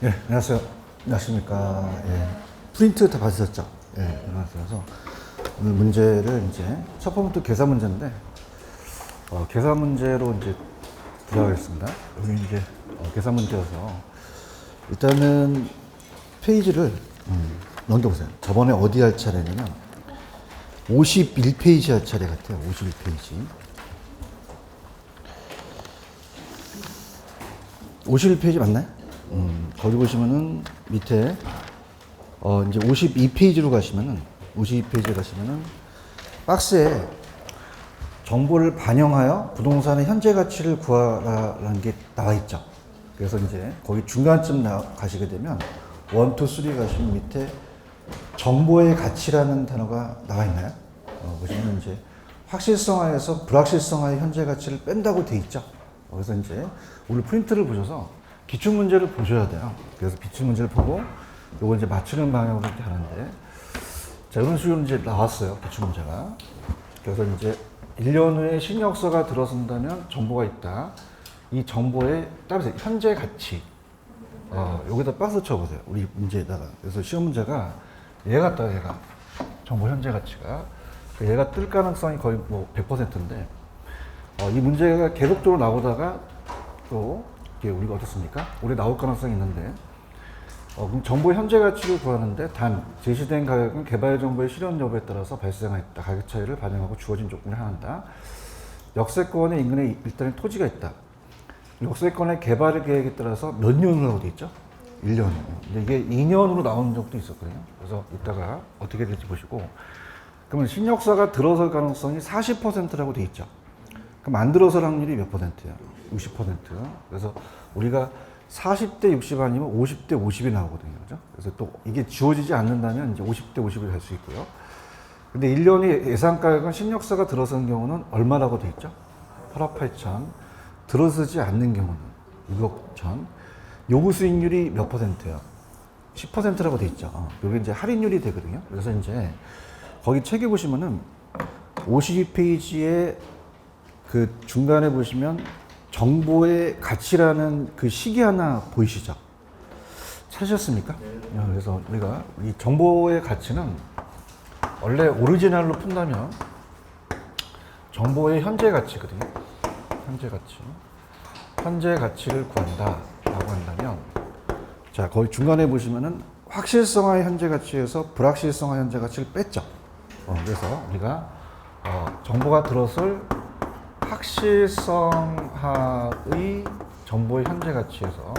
예, 안녕하세요. 안녕하십니까. 예. 프린트 다 받으셨죠? 예, 그래서 오늘 문제를 이제 첫 번부터 계산 문제인데, 계산 문제로 이제 들어가겠습니다. 여기 이제 계산 문제여서 일단은 페이지를 넘겨보세요. 저번에 어디 할 차례냐면 51페이지 할 차례 같아요. 51페이지. 51페이지 맞나요? 거기 보시면은 밑에 이제 52페이지로 가시면은 52페이지에 가시면은 박스에 정보를 반영하여 부동산의 현재 가치를 구하라는 게 나와 있죠. 그래서 이제 거기 중간쯤 가시게 되면 1, 2, 3 가시면 밑에 정보의 가치라는 단어가 나와 있나요? 보시면 이제 확실성하에서 불확실성하의 현재 가치를 뺀다고 돼 있죠. 그래서 이제 우리 프린트를 보셔서 기출 문제를 보셔야 돼요. 그래서 기출 문제를 보고 요거 이제 맞추는 방향으로 이렇게 하는데, 자, 이런 식으로 이제 나왔어요. 기출 문제가. 그래서 이제 1년 후에 신약서가 들어선다면 정보가 있다. 이 정보에 따라서 현재 가치. 여기다 박스 쳐보세요. 우리 문제에다가. 그래서 시험 문제가 얘가 떠요, 얘가. 정보 현재 가치가. 얘가 뜰 가능성이 거의 뭐 100%인데, 이 문제가 계속적으로 나오다가 또 이게 우리가 어떻습니까? 올해 나올 가능성이 있는데, 그럼 정보의 현재 가치를 구하는데 단 제시된 가격은 개발 정보의 실현 여부에 따라서 발생했다. 가격 차이를 반영하고 주어진 조건을 한다. 역세권의 인근에 일단은 토지가 있다. 역세권의 개발 계획에 따라서 몇 년으로 하고 돼 있죠? 1년. 근데 이게 2년으로 나오는 적도 있었거든요. 그래서 이따가 어떻게 될지 보시고, 그러면 신역사가 들어설 가능성이 40%라고 돼 있죠. 그럼 안 들어설 확률이 몇 %예요? 60%. 그래서 우리가 40대 60 아니면 50대 50이 나오거든요. 그죠? 그래서 또 이게 지워지지 않는다면 이제 50대 50이 될 수 있고요. 근데 1년의 예상 가격은 신역사가 들어선 경우는 얼마라고 돼 있죠? 8억 8천. 들어서지 않는 경우는 6억 천. 요구 수익률이 몇 %예요? 10%라고 돼 있죠. 여기 이제 할인율이 되거든요. 그래서 이제 거기 책에 보시면은 52페이지에 그 중간에 보시면 정보의 가치라는 그 시계 하나 보이시죠? 찾으셨습니까? 그래서 우리가 이 정보의 가치는 원래 오리지널로 푼다면 정보의 현재 가치거든요. 현재 가치. 현재 가치를 구한다 라고 한다면, 자, 거기 중간에 보시면은 확실성화의 현재 가치에서 불확실성화의 현재 가치를 뺐죠. 그래서 우리가 정보가 들어설 확실성하의 정보의 현재 가치에서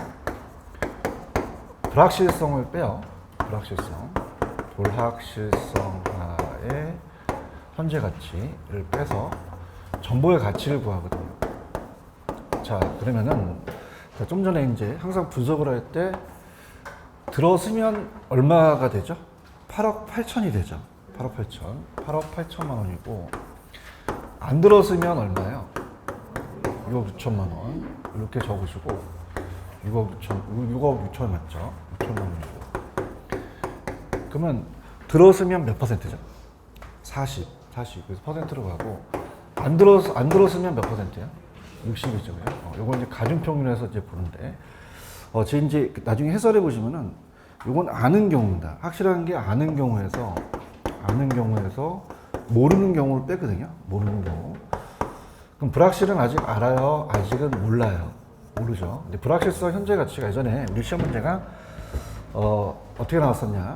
불확실성을 빼요. 불확실성하의 현재 가치를 빼서 정보의 가치를 구하거든요. 자, 그러면은 좀 전에 이제 항상 분석을 할 때 들었으면 얼마가 되죠? 8억 8천이 되죠. 8억 8천. 8억 8천만 원이고, 안 들었으면 얼마예요? 6억 6천만 원. 이렇게 적으시고, 6억 6천 맞죠? 6천만 원이고. 그러면 들었으면 몇 %죠? 40. 그래서 퍼센트로 가고, 안 들었으면 몇 %예요? 60이죠. 요건 이제 가중평균에서 이제 보는데, 제 이제 나중에 해설해 보시면은, 요건 아는 경우입니다. 확실한 게 아는 경우에서 모르는 경우를 빼거든요. 모르는 경우. 그럼 불확실은 아직 알아요? 아직은 몰라요? 모르죠. 근데 불확실성 현재 가치가 예전에 우리 시험 문제가, 어떻게 나왔었냐.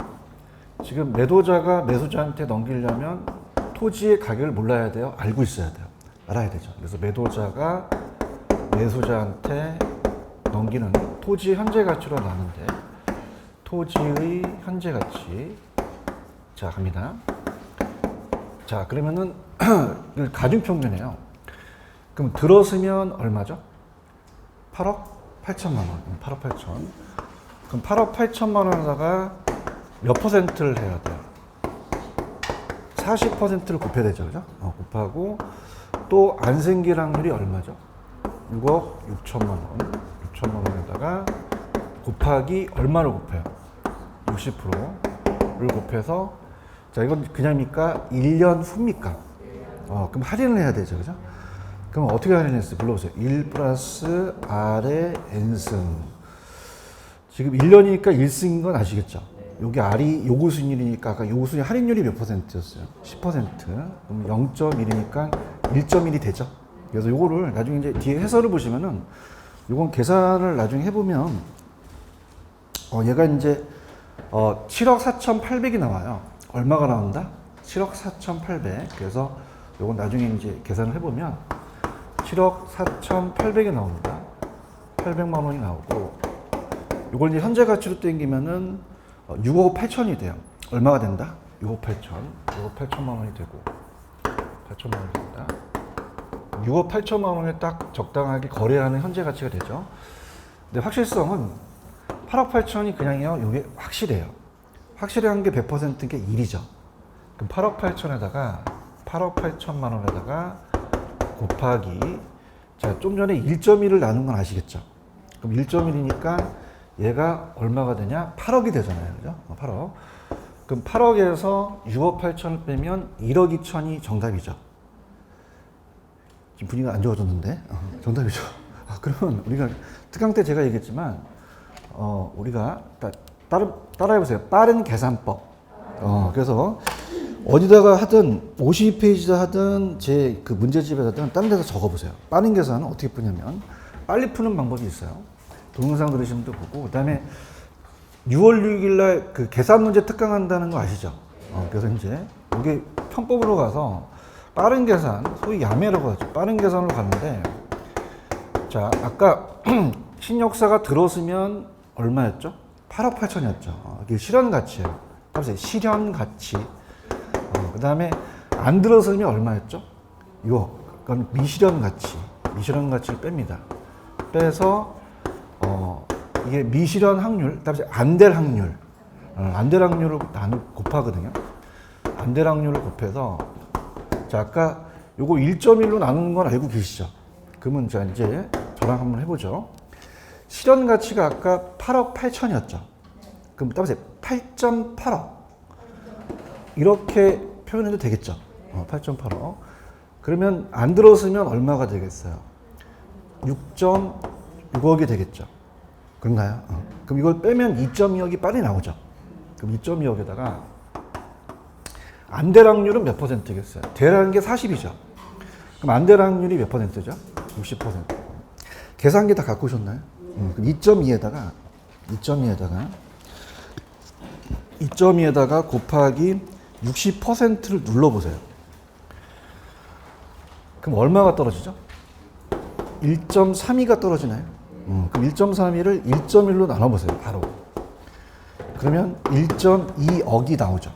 지금 매도자가 매수자한테 넘기려면 토지의 가격을 몰라야 돼요? 알고 있어야 돼요? 알아야 되죠. 그래서 매도자가 매수자한테 넘기는 토지 현재 가치로 나누는데, 토지의 현재 가치. 자, 갑니다. 자, 그러면은 가중평균이에요. 그럼 들었으면 얼마죠? 8억 8천만 원. 8억 8천. 그럼 8억 8천만 원에다가 몇 %를 해야 돼요? 40%를 곱해야 되죠. 그죠? 곱하고, 또 안 생길 확률이 얼마죠? 6억 6천만 원. 6천만 원에다가 곱하기 얼마를 곱해요? 60%를 곱해서, 자, 이건 그냥입니까? 1년 후입니까? 그럼 할인을 해야 되죠. 그죠? 그럼 어떻게 할인했어요? 불러보세요. 1 플러스 R의 N승. 지금 1년이니까 1승인 건 아시겠죠? 여기 R이 요구 수익률이니까 아까 요구 수익 할인율이 몇 %였어요? 10%. 그럼 0.1이니까 1.1이 되죠. 그래서 요거를 나중에 이제 뒤에 해설을 보시면은 요건 계산을 나중에 해보면 얘가 이제 7억 4,800이 나와요. 얼마가 나온다? 7억 4,800. 그래서 요건 나중에 이제 계산을 해보면 7억 4,800이 나옵니다. 800만 원이 나오고 요걸 이제 현재 가치로 땡기면은 6억 8천이 돼요. 얼마가 된다? 6억 8천. 6억 8천만 원이 되고 8천만 원이 된다. 6억 8천만 원에 딱 적당하게 거래하는 현재 가치가 되죠. 근데 확실성은 8억 8천이 그냥요. 이게 확실해요. 확실한 게 100%인 게 1이죠. 그럼 8억 8천에다가 8억 8천만 원에다가 곱하기 자, 좀 전에 1.1을 나눈 건 아시겠죠? 그럼 1.1이니까 얘가 얼마가 되냐? 8억이 되잖아요. 그죠? 8억. 그럼 8억에서 6억 8천을 빼면 1억 2천이 정답이죠. 지금 분위기가 안 좋아졌는데? 정답이죠. 그러면 우리가 특강 때 제가 얘기했지만 우리가 따라해보세요. 빠른 계산법. 그래서 어디다가 하든 52페이지다 하든 제 그 문제집에 하든 다른 데서 적어보세요. 빠른 계산은 어떻게 푸냐면 빨리 푸는 방법이 있어요. 동영상 들으시면 또 보고 그다음에 6월 6일 날 그 계산 문제 특강한다는 거 아시죠? 그래서 이제 이게 편법으로 가서 빠른 계산, 소위 야매라고 하죠. 빠른 계산으로 가는데 자 아까 신역사가 들었으면 얼마였죠? 8억 8천이었죠. 이게 실현 가치예요. 값에 실현 가치. 그 다음에 안 들었으면 얼마였죠? 이거 그건 미실현 가치. 미실현 가치를 뺍니다. 빼서 이게 미실현 확률, 그다음에 안 될 확률, 안 될 확률을 곱하거든요. 안 될 확률을 곱해서 자 아까 요거 1.1로 나누는 건 알고 계시죠? 그러면 자 이제 저랑 한번 해보죠. 실현 가치가 아까 8억 8천이었죠. 그럼 따라서 8.8억 이렇게 표현해도 되겠죠. 8.8억. 그러면 안 들었으면 얼마가 되겠어요? 6.6억이 되겠죠. 그런가요? 그럼 이걸 빼면 2.2억이 빨리 나오죠. 그럼 2.2억에다가 안 될 확률은 몇 %겠어요? 되라는 게 40이죠. 그럼 안 될 확률이 몇 %죠? 60%. 계산기 다 갖고 오셨나요? 그럼 2.2에다가 곱하기 60%를 눌러보세요. 그럼 얼마가 떨어지죠? 1.32가 떨어지나요? 그럼 1.32를 1.1로 나눠보세요. 바로. 그러면 1.2억이 나오죠.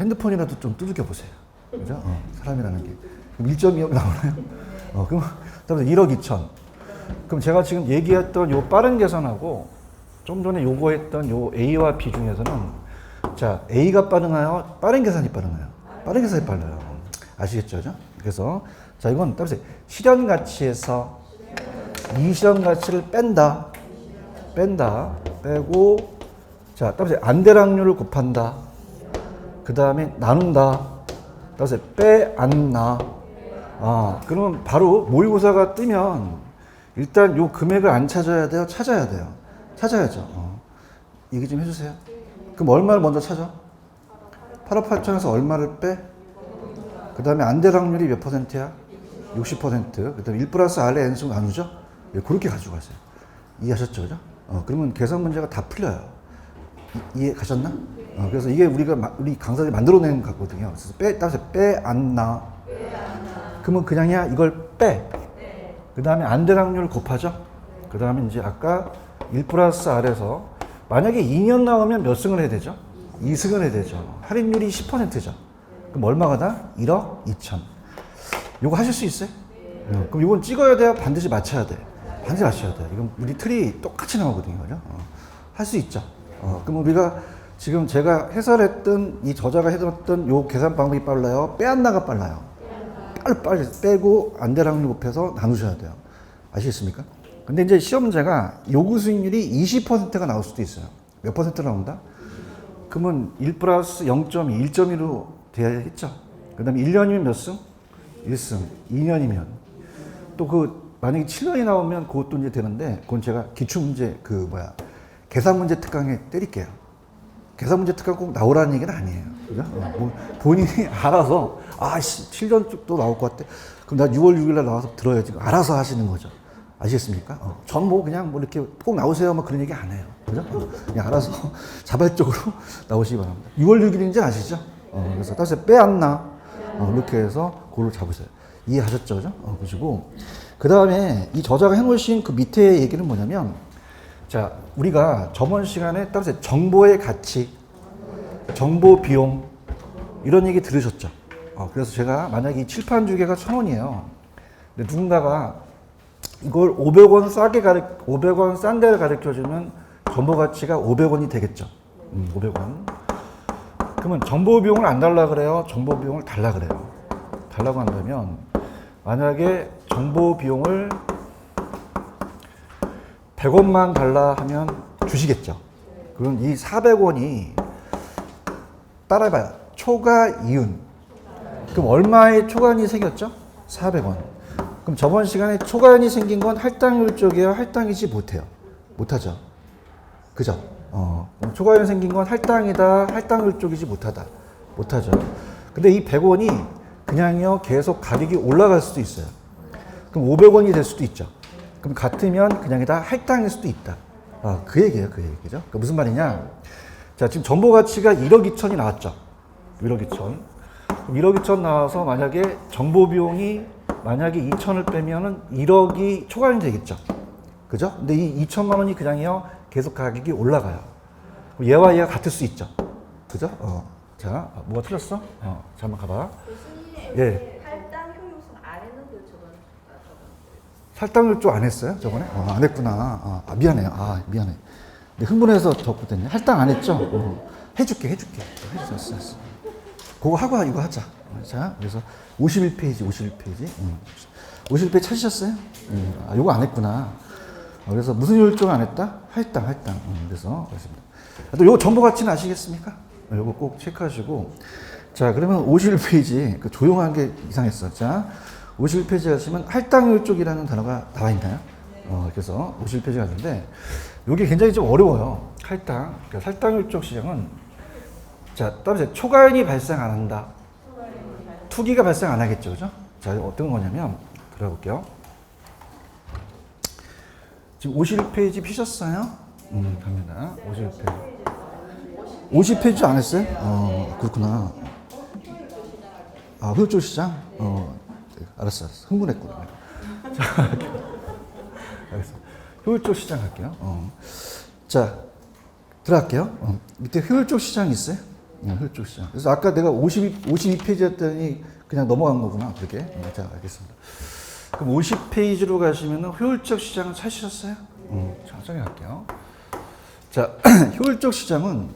핸드폰이라도 좀 두들겨 보세요. 그죠? 사람이라는 게. 그럼 1.2억 나오나요? 그럼 1억 2천. 그럼 제가 지금 얘기했던 요 빠른 계산하고 좀 전에 요거 했던 요 A와 B 중에서는 자, A가 빠르나요? 빠른 계산이 빠르나요? 빠른 계산이 빨라요. 아시겠죠? 그래서 자, 이건 따라서 실현 가치에서 미실현 가치를 뺀다. 빼고 자, 따라서 안 될 확률을 곱한다. 그 다음에 나눈다. 따라서 빼안나. 그러면 바로 모의고사가 뜨면 일단 요 금액을 안 찾아야 돼요? 찾아야 돼요. 찾아야죠. 얘기 좀 해주세요. 그럼 얼마를 먼저 찾아? 8억 8천에서 얼마를 빼? 그 다음에 안 될 확률이 몇 %야? 60%. 그 다음에 1 플러스 R의 N승 나누죠? 그렇게 가지고 가세요. 이해하셨죠? 그죠? 그러면 계산 문제가 다 풀려요. 이해 가셨나? 그래서 이게 우리 강사들이 만들어낸 거거든요. 그래서 따라서 빼안나. 그러면 그냥이야 이걸 빼. 그 다음에 안 될 확률을 곱하죠? 그 다음에 이제 아까 1 플러스 R에서 만약에 2년 나오면 몇 승을 해야 되죠? 2승을 해야 되죠. 할인율이 10%죠. 그럼 얼마가 나? 1억 2천. 요거 하실 수 있어요? 그럼 이건 찍어야 돼요? 반드시 맞춰야 돼? 반드시 맞춰야 돼. 이건 우리 틀이 똑같이 나오거든요. 그죠? 할 수 있죠. 그럼 우리가 지금 제가 해설했던 이 저자가 해줬던 요 계산 방법이 빨라요? 빼안나가 빨라요? 빨리 빼고 안 될 확률 곱해서 나누셔야 돼요. 아시겠습니까? 근데 이제 시험 문제가 요구 수익률이 20%가 나올 수도 있어요. 몇 퍼센트 나온다? 그러면 1 플러스 0.2, 1.1로 돼야겠죠. 그 다음에 1년이면 몇 승? 1승. 2년이면. 또 그 만약에 7년이 나오면 그것도 이제 되는데, 그건 제가 기출문제, 계산문제 특강에 때릴게요. 계산문제 특강 꼭 나오라는 얘기는 아니에요. 그죠? 뭐 본인이 알아서, 7년 쪽도 나올 것 같아. 그럼 나 6월 6일 날 나와서 들어야지. 알아서 하시는 거죠. 아시겠습니까? 전 뭐 그냥 뭐 이렇게 꼭 나오세요. 막 그런 얘기 안 해요. 그죠? 그냥 알아서 자발적으로 나오시기 바랍니다. 6월 6일인지 아시죠? 그래서 다시 빼앗나? 이렇게 해서 그걸로 잡으세요. 이해하셨죠? 그죠? 보시고. 그 다음에 이 저자가 해놓으신 그 밑에 얘기는 뭐냐면, 자, 우리가 저번 시간에 따라서 정보의 가치, 정보 비용, 이런 얘기 들으셨죠? 그래서 제가 만약에 이 칠판 주개가 1,000원이에요. 근데 누군가가 이걸 500원 싸게 500원 싼 데를 가르쳐주면 정보 가치가 500원이 되겠죠. 500원. 그러면 정보 비용을 안 달라 그래요? 정보 비용을 달라 그래요? 달라고 한다면, 만약에 정보 비용을 100원만 달라 하면 주시겠죠. 그럼 이 400원이 따라해봐요. 초과 이윤. 그럼 얼마의 초과이익이 생겼죠? 400원. 그럼 저번 시간에 초과이익이 생긴 건 할당률 쪽이에요? 할당이지 못해요? 못하죠. 그죠? 그럼 초과이익이 생긴 건 할당이다, 할당률 쪽이지 못하다. 못하죠. 근데 이 100원이 그냥요, 계속 가격이 올라갈 수도 있어요. 그럼 500원이 될 수도 있죠. 그럼 같으면 그냥이다, 할당일 수도 있다. 그 얘기예요, 그 얘기죠. 그러니까 무슨 말이냐. 자, 지금 정보 가치가 1억 2천이 나왔죠. 1억 2천. 그럼 1억 2천 나와서 만약에 정보 비용이 만약에 2천을 빼면은 1억이 초과이 되겠죠. 그죠? 근데 이 2천만 원이 그냥요, 계속 가격이 올라가요. 얘와 얘가 같을 수 있죠. 그죠? 자, 뭐가 틀렸어? 자, 한번 가봐. 예. 할당 효용성 안 했는데 저번에. 할당률 쪽 안 했어요? 저번에? 안 했구나. 미안해요. 미안해. 근데 흥분해서 덮었더니 할당 안 했죠? 해줄게. 했어. 그거 하고 이거 하자. 자, 그래서 51페이지. 51페이지 찾으셨어요? 이거 안 했구나. 그래서 무슨 효율 쪽 안 했다? 할당. 그래서 그렇습니다. 또 요 정보 가치는 아시겠습니까? 요거 꼭 체크하시고. 자, 그러면 51페이지, 조용한 게 이상했어. 자, 51페이지 가시면 할당률 쪽이라는 단어가 나와 있나요? 그래서 51페이지 갔는데, 이게 굉장히 좀 어려워요. 할당. 그러니까 할당률 쪽 시장은, 자, 따라서 초과이익이 발생 안 한다. 투기가 발생 안 하겠죠. 그죠? 자, 어떤 거냐면, 들어볼게요. 지금 51페이지 피셨어요? 갑니다. 51페이지. 50페이지 안 했어요? 그렇구나. 효율적 시장? 알았어. 흥분했구나. 자, 알겠어. 효율적 시장 할게요. 자, 들어갈게요. 밑에 효율적 시장 있어요? 효율적 시장. 그래서 아까 내가 52페이지 했더니 그냥 넘어간 거구나. 그렇게. 자, 알겠습니다. 그럼 50페이지로 가시면 효율적 시장을 찾으셨어요? 천천히 할게요. 자, 효율적 시장은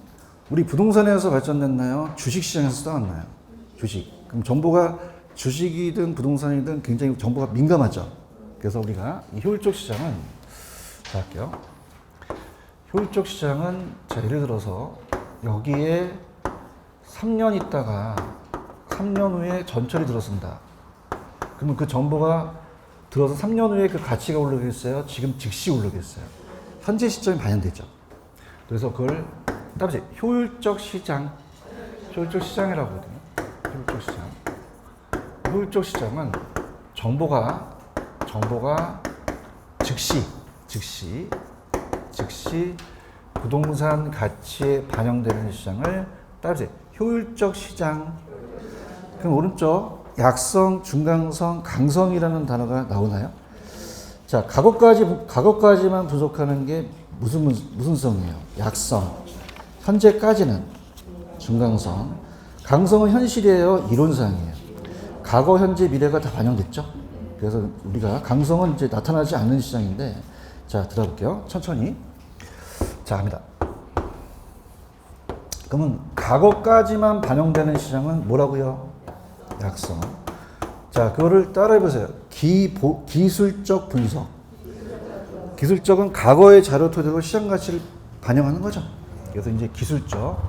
우리 부동산에서 발전됐나요? 주식시장에서 떠났나요? 주식. 그럼 정보가 주식이든 부동산이든 굉장히 정보가 민감하죠. 그래서 우리가 이 효율적 시장은, 자, 할게요. 효율적 시장은, 자, 예를 들어서 여기에 3년 있다가 3년 후에 전철이 들어선다. 그러면 그 정보가 들어서 3년 후에 그 가치가 오르겠어요? 지금 즉시 오르겠어요? 현재 시점이 반영되죠. 그래서 그걸 따라서 효율적 시장이라고 하거든요. 효율적 시장. 효율적 시장은 정보가 즉시 부동산 가치에 반영되는 시장을 따라서 효율적 시장. 그럼 오른쪽 약성, 중강성, 강성이라는 단어가 나오나요? 자, 과거까지만 분석하는 게 무슨 성이에요? 약성. 현재까지는 중강성. 강성은 현실이에요? 이론상이에요? 과거, 현재, 미래가 다 반영됐죠? 그래서 우리가 강성은 이제 나타나지 않는 시장인데, 자, 들어볼게요. 천천히. 자, 합니다. 그러면 과거까지만 반영되는 시장은 뭐라고요? 약성. 자, 그거를 따라해보세요. 기술적 분석. 기술적은 과거의 자료 토대로 시장 가치를 반영하는 거죠. 그래서 이제 기술적,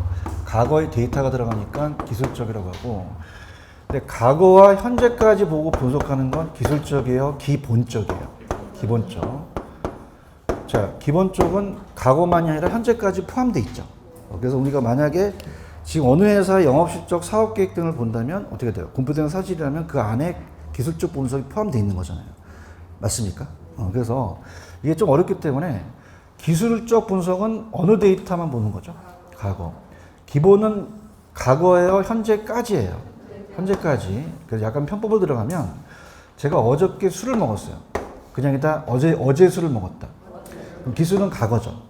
과거의 데이터가 들어가니까 기술적이라고 하고, 근데 과거와 현재까지 보고 분석하는 건 기술적이에요, 기본적이에요? 기본 쪽. 자, 기본 쪽은 과거만이 아니라 현재까지 포함되어 있죠. 그래서 우리가 만약에 지금 어느 회사의 영업실적 사업계획 등을 본다면 어떻게 돼요? 공표된 사실이라면 그 안에 기술적 분석이 포함되어 있는 거잖아요. 맞습니까? 그래서 이게 좀 어렵기 때문에 기술적 분석은 어느 데이터만 보는 거죠? 과거. 기본은 과거에요, 현재까지예요. 현재까지. 그래서 약간 편법을 들어가면 제가 어저께 술을 먹었어요. 그냥이다 어제 술을 먹었다. 그럼 기술은 과거죠.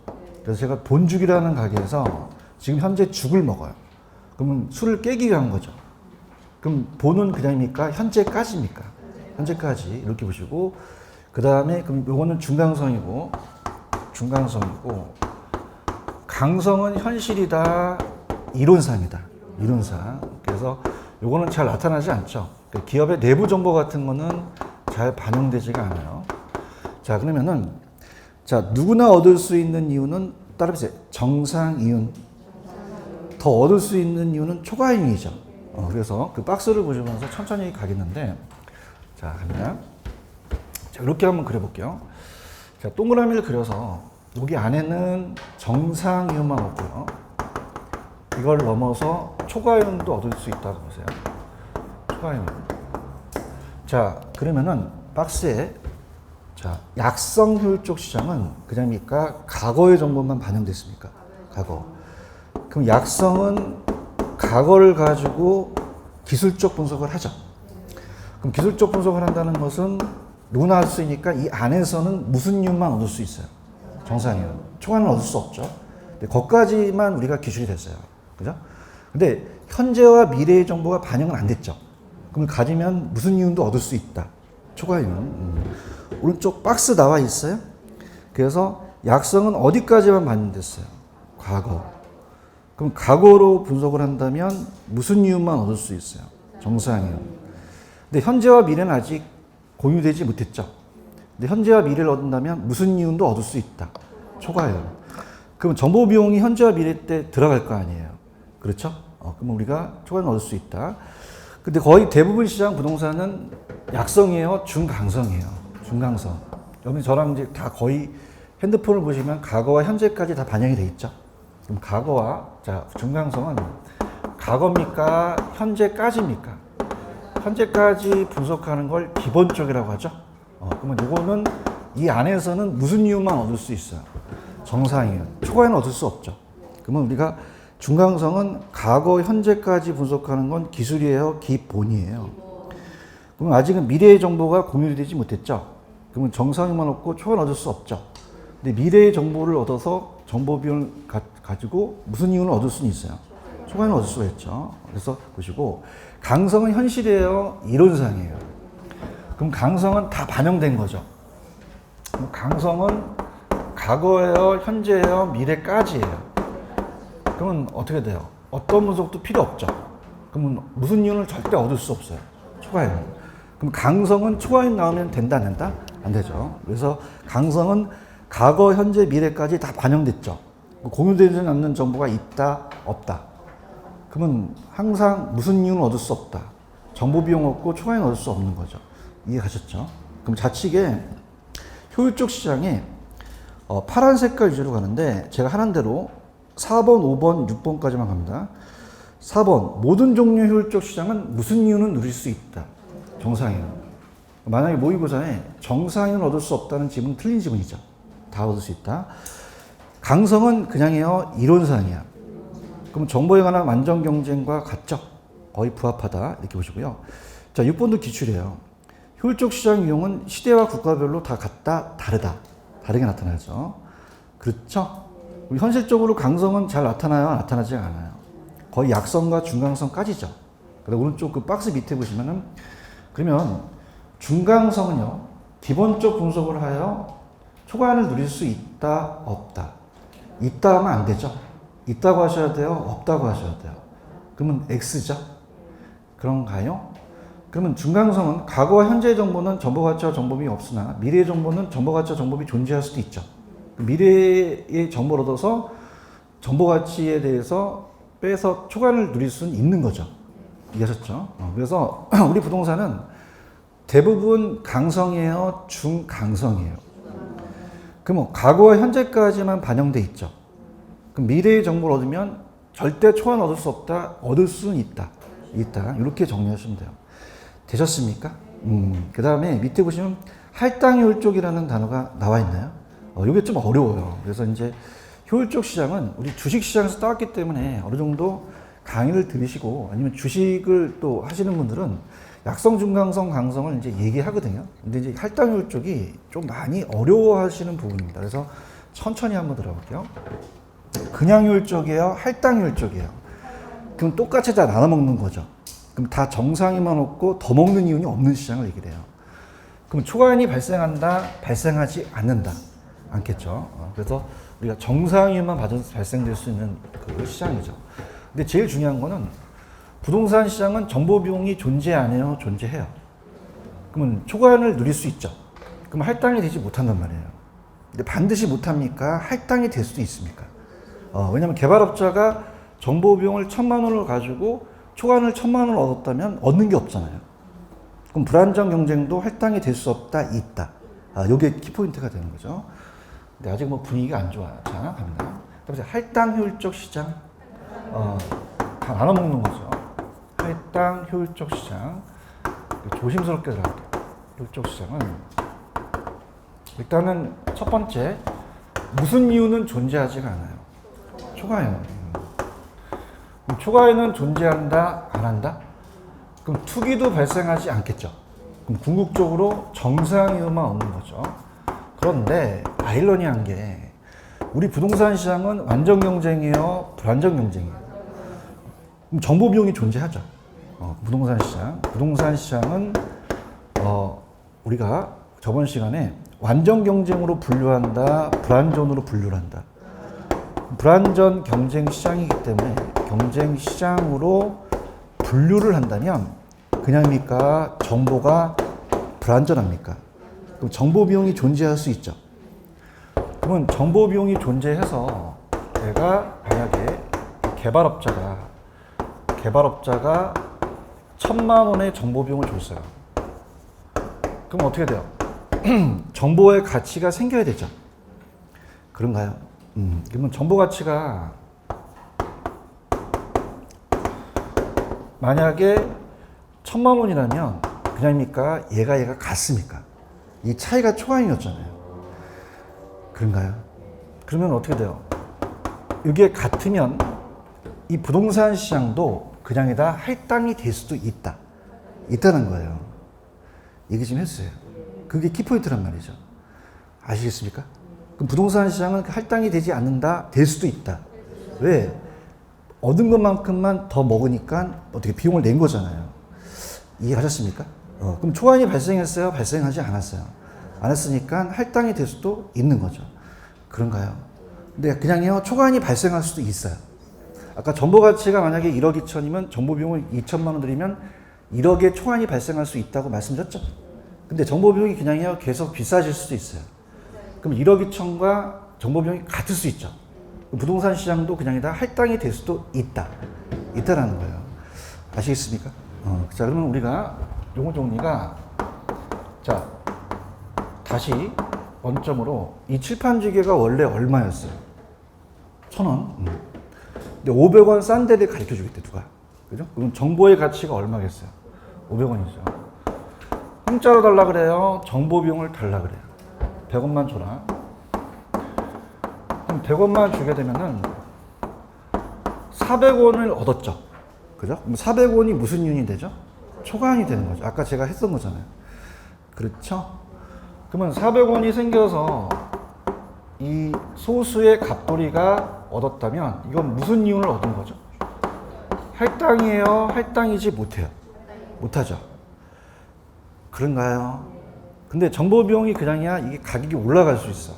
그래서 제가 본죽이라는 가게에서 지금 현재 죽을 먹어요. 그러면 술을 깨기 위한 거죠. 그럼 본은 그냥입니까? 현재까지입니까? 현재까지 이렇게 보시고 그 다음에 그럼 요거는 중강성이고 강성은 현실이다, 이론상이다. 이론상. 그래서 요거는 잘 나타나지 않죠. 기업의 내부 정보 같은 거는 잘 반영되지가 않아요. 자, 그러면은 자, 누구나 얻을 수 있는 이유는 따라해보세요. 정상 이윤. 더 얻을 수 있는 이유는 초과 이윤이죠. 그래서 그 박스를 보시면서 천천히 가겠는데, 자, 갑니다. 자, 이렇게 한번 그려볼게요. 자, 동그라미를 그려서 여기 안에는 정상 이윤만 없고요. 이걸 넘어서 초과 이윤도 얻을 수 있다고 보세요. 초과 이윤. 자, 그러면은 박스에 자, 약성 효율적 시장은 그냥입니까? 과거의 정보만 반영됐습니까? 과거. 그럼 약성은 과거를 가지고 기술적 분석을 하죠. 그럼 기술적 분석을 한다는 것은 누구나 할 수 있으니까 이 안에서는 무슨 이윤만 얻을 수 있어요? 정상이윤. 초과는 얻을 수 없죠. 근데 거기까지만 우리가 기술이 됐어요. 그죠? 근데 현재와 미래의 정보가 반영은 안 됐죠. 그럼 가지면 무슨 이윤도 얻을 수 있다. 초과이윤. 오른쪽 박스 나와 있어요. 그래서 약성은 어디까지만 반영됐어요? 과거. 그럼 과거로 분석을 한다면 무슨 이윤만 얻을 수 있어요? 정상이윤. 근데 현재와 미래는 아직 공유되지 못했죠. 근데 현재와 미래를 얻는다면 무슨 이윤도 얻을 수 있다. 초과이윤. 그럼 정보 비용이 현재와 미래 때 들어갈 거 아니에요. 그렇죠? 그럼 우리가 초과이윤 얻을 수 있다. 근데 거의 대부분 시장 부동산은 약성이에요? 중강성이에요? 중강성. 여기 저랑 이제 다 거의 핸드폰을 보시면 과거와 현재까지 다 반영이 돼 있죠. 그럼 과거와 자 중강성은 과거입니까? 현재까지입니까? 현재까지 분석하는 걸 기본 쪽이라고 하죠. 그러면 이거는 이 안에서는 무슨 이유만 얻을 수 있어요? 정상이에요. 초과에는 얻을 수 없죠. 그러면 우리가 중강성은 과거, 현재까지 분석하는 건 기술이에요? 기본이에요? 그럼 아직은 미래의 정보가 공유되지 못했죠? 그러면 정상이만 얻고 초과는 얻을 수 없죠. 근데 미래의 정보를 얻어서 정보 비용을 가지고 무슨 이윤을 얻을 수는 있어요? 초과는 얻을 수가 있죠. 그래서 보시고 강성은 현실이에요? 이론상이에요? 그럼 강성은 다 반영된 거죠. 그럼 강성은 과거예요? 현재예요? 미래까지예요? 그러면 어떻게 돼요? 어떤 분석도 필요 없죠. 그러면 무슨 이윤을 절대 얻을 수 없어요. 초과이윤. 그럼 강성은 초과이윤 나오면 된다, 안 된다? 안 되죠. 그래서 강성은 과거, 현재, 미래까지 다 반영됐죠. 공유되지 않는 정보가 있다, 없다. 그러면 항상 무슨 이윤을 얻을 수 없다. 정보 비용 없고 초과이윤 얻을 수 없는 거죠. 이해가셨죠? 그럼 좌측에 효율적 시장에 파란 색깔 위주로 가는데 제가 하는 대로 4번, 5번, 6번까지만 갑니다. 4번, 모든 종류의 효율적 시장은 무슨 이윤은 누릴 수 있다. 정상이윤. 만약에 모의고사에 정상이윤을 얻을 수 없다는 지문은 틀린 지문이죠. 다 얻을 수 있다. 강성은 그냥이에요. 이론상이야. 그럼 정보에 관한 완전 경쟁과 같죠. 거의 부합하다. 이렇게 보시고요. 자, 6번도 기출이에요. 효율적 시장 이용은 시대와 국가별로 다 같다, 다르다. 다르게 나타나죠. 그렇죠? 현실적으로 강성은 잘 나타나요? 나타나지 않아요? 거의 약성과 중강성까지죠. 그리고 오른쪽 그 박스 밑에 보시면은 그러면 중강성은요, 기본적 분석을 하여 초과이윤을 누릴 수 있다, 없다. 있다 하면 안 되죠. 있다고 하셔야 돼요, 없다고 하셔야 돼요. 그러면 X죠. 그런가요? 그러면 중강성은 과거와 현재의 정보는 정보 가치와 정보비 없으나 미래의 정보는 정보 가치와 정보비 존재할 수도 있죠. 미래의 정보를 얻어서 정보 가치에 대해서 빼서 초과이윤을 누릴 수는 있는 거죠. 이해하셨죠? 그래서 우리 부동산은 대부분 강성이에요, 중강성이에요. 그럼 과거와 현재까지만 반영돼 있죠. 그럼 미래의 정보를 얻으면 절대 초안 얻을 수 없다, 얻을 수는 있다. 이렇게 정리하시면 돼요. 되셨습니까? 그 다음에 밑에 보시면 할당효율적이라는 단어가 나와 있나요? 이게 좀 어려워요. 그래서 이제 효율적 시장은 우리 주식 시장에서 따왔기 때문에 어느 정도 강의를 들으시고 아니면 주식을 또 하시는 분들은 약성, 중강성, 강성을 이제 얘기하거든요. 근데 이제 할당효율적이 좀 많이 어려워하시는 부분입니다. 그래서 천천히 한번 들어볼게요. 그냥 효율적이에요, 할당효율적이에요. 그럼 똑같이 다 나눠 먹는 거죠. 그럼 다 정상이만 없고 더 먹는 이윤이 없는 시장을 얘기를 해요. 그럼 초과이익이 발생한다, 발생하지 않는다. 않겠죠. 그래서 우리가 정상이익만 발생될 수 있는 그 시장이죠. 근데 제일 중요한 거는 부동산 시장은 정보 비용이 존재 안 해요, 존재해요. 그러면 초과이익을 누릴 수 있죠. 그럼 할당이 되지 못한단 말이에요. 근데 반드시 못합니까? 할당이 될 수도 있습니까? 왜냐하면 개발업자가 정보 비용을 1,000만 원을 가지고 초과이익을 1,000만 원을 얻었다면 얻는 게 없잖아요. 그럼 불안정 경쟁도 할당이 될 수 없다, 있다. 요게 키포인트가 되는 거죠. 근데 아직 뭐 분위기가 안 좋아요. 자, 갑니다. 그래서 할당 효율적 시장. 다 나눠 먹는 거죠. 할당 효율적 시장. 조심스럽게 들어갈게요. 효율적 시장은 일단은 첫 번째, 무슨 이유는 존재하지가 않아요. 초과이익은. 초과이익은 존재한다, 안 한다? 그럼 투기도 발생하지 않겠죠. 그럼 궁극적으로 정상 이유만 없는 거죠. 그런데 아이러니한 게 우리 부동산 시장은 완전 경쟁이에요, 불완전 경쟁이에요. 그럼 정보 비용이 존재하죠. 부동산 시장은 우리가 저번 시간에 완전 경쟁으로 분류한다, 불완전으로 분류를 한다. 불완전 경쟁 시장이기 때문에 경쟁 시장으로 분류를 한다면 그냥입니까? 정보가 불완전합니까? 그럼 정보 비용이 존재할 수 있죠. 그러면 정보 비용이 존재해서 내가 만약에 개발업자가 1,000만 원의 정보 비용을 줬어요. 그럼 어떻게 돼요? 정보의 가치가 생겨야 되죠. 그런가요? 그러면 정보 가치가 만약에 1,000만 원이라면 그냥입니까? 얘가 같습니까? 이 차이가 초과이익이었잖아요. 그런가요? 그러면 어떻게 돼요? 이게 같으면 이 부동산 시장도 그냥이다 할당이 될 수도 있다는 거예요. 얘기 좀 했어요. 그게 키포인트란 말이죠. 아시겠습니까? 그럼 부동산 시장은 할당이 되지 않는다, 될 수도 있다. 왜? 얻은 것만큼만 더 먹으니까 어떻게 비용을 낸 거잖아요. 이해하셨습니까? 그럼 초과이익이 발생했어요? 발생하지 않았어요? 안 했으니까 할당이 될 수도 있는 거죠. 그런가요? 근데 그냥요, 초과이익이 발생할 수도 있어요. 아까 정보 가치가 만약에 1억 2천이면 정보 비용을 2천만 원 들이면 1억의 초과이익이 발생할 수 있다고 말씀드렸죠? 근데 정보 비용이 그냥요, 계속 비싸질 수도 있어요. 그럼 1억 2천과 정보 비용이 같을 수 있죠. 부동산 시장도 그냥이다 할당이 될 수도 있다라는 거예요. 아시겠습니까? 자, 그러면 우리가 용어 정리가, 자, 다시 원점으로 이 칠판지게가 원래 얼마였어요? 1,000원. 근데 500원 싼 데를 가르쳐 주겠대, 누가. 그죠? 그럼 정보의 가치가 얼마겠어요? 500원이죠. 공짜로 달라 그래요? 정보 비용을 달라 그래요? 100원만 줘라. 그럼 100원만 주게 되면은 400원을 얻었죠. 그죠? 그럼 400원이 무슨 이윤이 되죠? 초과이익이 되는 거죠. 아까 제가 했던 거잖아요. 그렇죠? 그러면 400원이 생겨서 이 소수의 갑돌이가 얻었다면 이건 무슨 이윤을 얻은 거죠? 할당이에요? 할당이지 못해요? 못하죠. 그런가요? 근데 정보 비용이 그냥이야, 이게 가격이 올라갈 수 있어.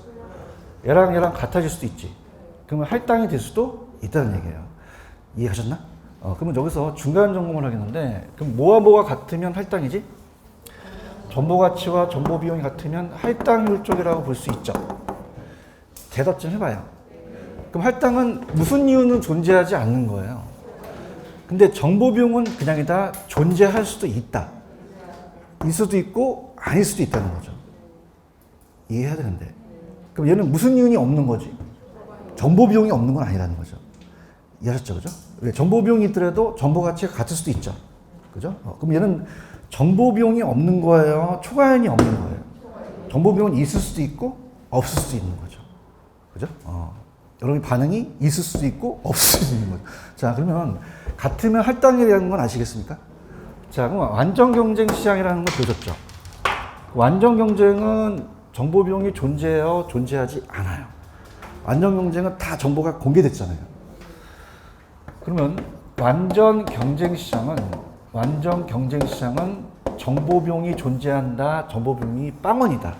얘랑 같아질 수도 있지. 그러면 할당이 될 수도 있다는 얘기예요. 이해하셨나? 그러면 여기서 중간 점검을 하겠는데, 그럼 뭐가 같으면 할당이지? 정보 가치와 정보 비용이 같으면 할당 효율적이라고 볼 수 있죠. 대답 좀 해봐요. 그럼 할당은 무슨 이유는 존재하지 않는 거예요. 근데 정보 비용은 그냥이다 존재할 수도 있다. 있을 수도 있고 아닐 수도 있다는 거죠. 이해해야 되는데. 그럼 얘는 무슨 이윤이 없는 거지? 정보 비용이 없는 건 아니라는 거죠. 이해하셨죠? 그죠? 왜? 정보 비용이 있더라도 정보 가치가 같을 수도 있죠. 그죠? 그럼 얘는 정보 비용이 없는 거예요? 초과이윤이 없는 거예요? 정보 비용은 있을 수도 있고 없을 수도 있는 거죠. 그죠? 여러분 반응이 있을 수도 있고 없을 수도 있는 거죠. 자, 그러면 같으면 할당이라는 건 아시겠습니까? 자, 그럼 완전 경쟁 시장이라는 거 배우셨죠? 완전 경쟁은 정보 비용이 존재해요? 존재하지 않아요? 완전 경쟁은 다 정보가 공개됐잖아요. 그러면 완전 경쟁 시장은 정보 비용이 존재한다, 정보 비용이 빵원이다.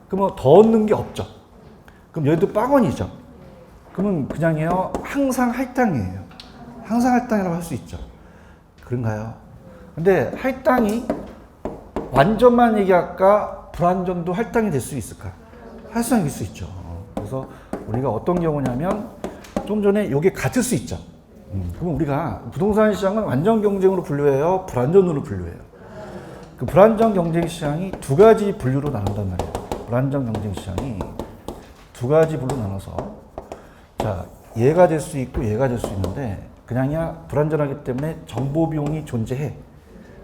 그러면 더 얻는 게 없죠. 그럼 여기도 빵원이죠. 그러면 그냥요 항상 할당이에요. 항상 할당이라고 할 수 있죠. 그런가요? 근데 할당이 완전만 얘기할까? 불완전도 할당이 될 수 있을까? 할당일 수 있죠. 그래서 우리가 어떤 경우냐면 좀 전에 이게 같을 수 있죠. 그럼 우리가 부동산 시장은 완전 경쟁으로 분류해요? 불완전으로 분류해요? 그 불완전 경쟁 시장이 두 가지 분류로 나눈단 말이에요. 불완전 경쟁 시장이 두 가지 분류로 나눠서 자, 얘가 될 수 있고 얘가 될 수 있는데 그냥이야 불완전하기 때문에 정보 비용이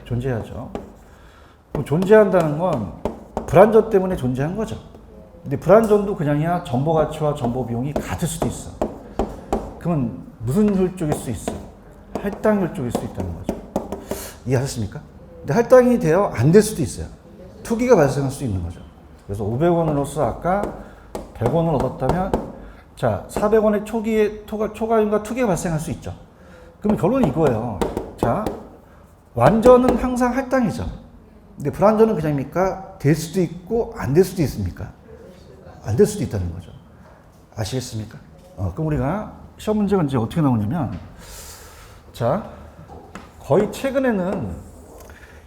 존재하죠. 그럼 존재한다는 건 불완전 때문에 존재한 거죠. 근데 불완전도 그냥이야 정보 가치와 정보 비용이 같을 수도 있어. 그러면 무슨 혈족일 수 있어? 할당 혈족일 수 있다는 거죠. 이해하셨습니까? 근데 할당이 되어 안 될 수도 있어요. 투기가 발생할 수 있는 거죠. 그래서 500원으로서 아까 100원을 얻었다면 자 400원의 초과이윤과 투기가 발생할 수 있죠. 그럼 결론은 이거예요. 자 완전은 항상 할당이죠. 근데 불완전은 그냥입니까? 될 수도 있고 안 될 수도 있습니까? 안 될 수도 있다는 거죠. 아시겠습니까? 그럼 우리가 시험 문제가 이제 어떻게 나오냐면 자 거의 최근에는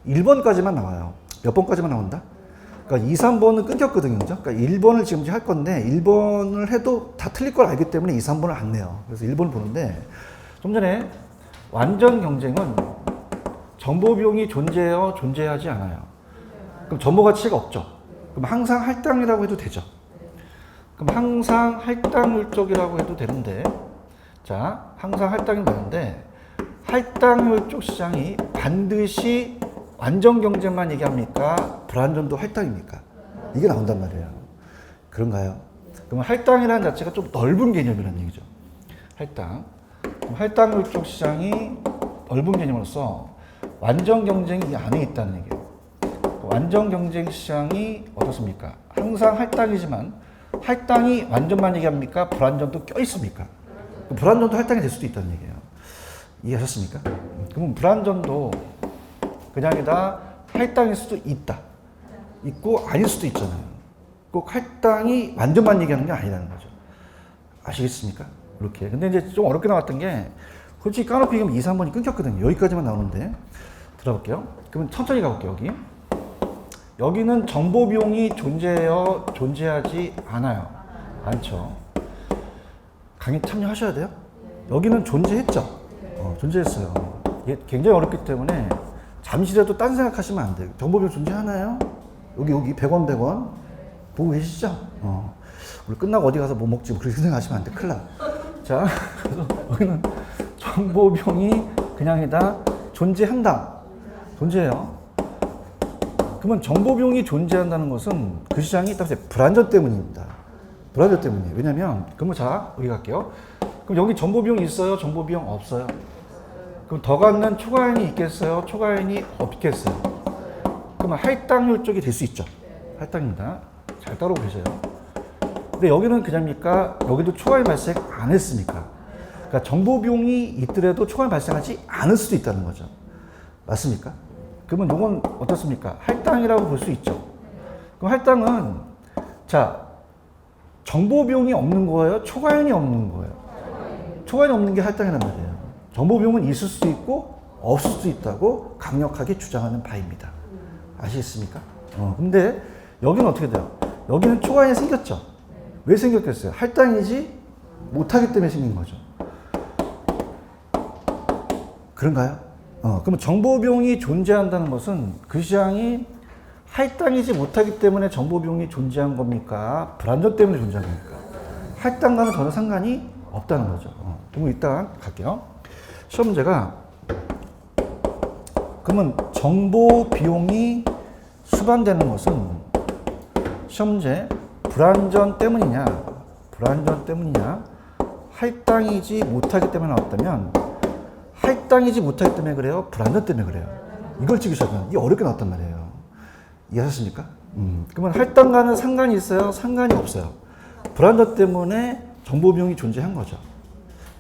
1번까지만 나와요. 몇 번까지만 나온다? 그러니까 2, 3번은 끊겼거든요. 그죠? 그러니까 1번을 지금 할 건데 1번을 해도 다 틀릴 걸 알기 때문에 2, 3번을 안 내요. 그래서 1번을 보는데 좀 전에 완전 경쟁은 정보 비용이 존재해요? 존재하지 않아요? 그럼 정보 가치가 없죠. 그럼 항상 할당이라고 해도 되죠. 그럼 항상 할당률적이라고 해도 되는데 자 항상 할당이 되는데 할당률적 시장이 반드시 완전 경쟁만 얘기합니까? 불완전도 할당입니까? 이게 나온단 말이에요. 그런가요? 그럼 할당이라는 자체가 좀 넓은 개념이라는 얘기죠. 할당. 그럼 할당률적 시장이 넓은 개념으로서 완전 경쟁이 이 안에 있다는 얘기예요. 완전 경쟁 시장이 어떻습니까? 항상 할당이지만 할당이 완전만 얘기합니까? 불완전도 껴있습니까? 불완전도 할당이 될 수도 있다는 얘기예요. 이해하셨습니까? 그럼 불완전도 그냥이다 할당일 수도 있고 아닐 수도 있잖아요. 꼭 할당이 완전만 얘기하는 게 아니라는 거죠. 아시겠습니까? 이렇게. 근데 이제 좀 어렵게 나왔던 게 솔직히 까놓고 얘기하면 2, 3번이 끊겼거든요. 여기까지만 나오는데 들어볼게요. 그러면 천천히 가볼게요. 여기는 정보 비용이 존재해요? 존재하지 않아요? 않죠. 강의 참여하셔야 돼요. 여기는 존재했죠. 존재했어요. 이게 굉장히 어렵기 때문에 잠시라도 딴 생각하시면 안 돼요. 정보 비용 존재하나요? 여기 100원 보고 계시죠? 우리 끝나고 어디 가서 뭐 먹지? 그렇게 생각하시면 안 돼. 큰일 나. 자, 그래서 여기는 정보 비용이 그냥이다 존재한다. 존재해요. 그러면 정보 비용이 존재한다는 것은 그 시장이 딱 불완전 때문입니다. 불완전 때문이에요. 왜냐면, 그러면 자, 우리 갈게요. 그럼 여기 정보 비용이 있어요? 정보 비용 없어요? 그럼 더 갖는 초과이윤이 있겠어요? 초과이윤이 없겠어요? 그러면 할당률 쪽이 될 수 있죠. 할당입니다. 잘 따라오고 계세요. 근데 여기는 그냥입니까? 여기도 초과이윤 발생 안 했습니까? 그러니까 정보 비용이 있더라도 초과이윤 발생하지 않을 수도 있다는 거죠. 맞습니까? 그러면 이건 어떻습니까? 할당이라고 볼 수 있죠. 그럼 할당은 자 정보 비용이 없는 거예요? 초과이윤이 없는 거예요? 초과이윤이 없는 게 할당이란 말이에요. 정보 비용은 있을 수도 있고 없을 수도 있다고 강력하게 주장하는 바입니다. 아시겠습니까? 근데 여기는 어떻게 돼요? 여기는 초과이윤이 생겼죠. 왜 생겼겠어요? 할당이지 못하기 때문에 생긴 거죠. 그런가요? 그러면 정보 비용이 존재한다는 것은 그 시장이 할당이지 못하기 때문에 정보 비용이 존재한 겁니까? 불안전 때문에 존재한 겁니까? 할당과는 전혀 상관이 없다는 거죠. 그럼 이따 갈게요. 시험 문제가 그러면 정보 비용이 수반되는 것은 시험 문제 불안전 때문이냐, 할당이지 못하기 때문에 나왔다면 할당이지 못하기 때문에 그래요? 불안전 때문에 그래요? 이걸 찍으셔야 이게 어렵게 나왔단 말이에요. 이해하셨습니까? 그러면 할당과는 상관이 있어요? 상관이 없어요. 불안전 때문에 정보 비용이 존재한 거죠.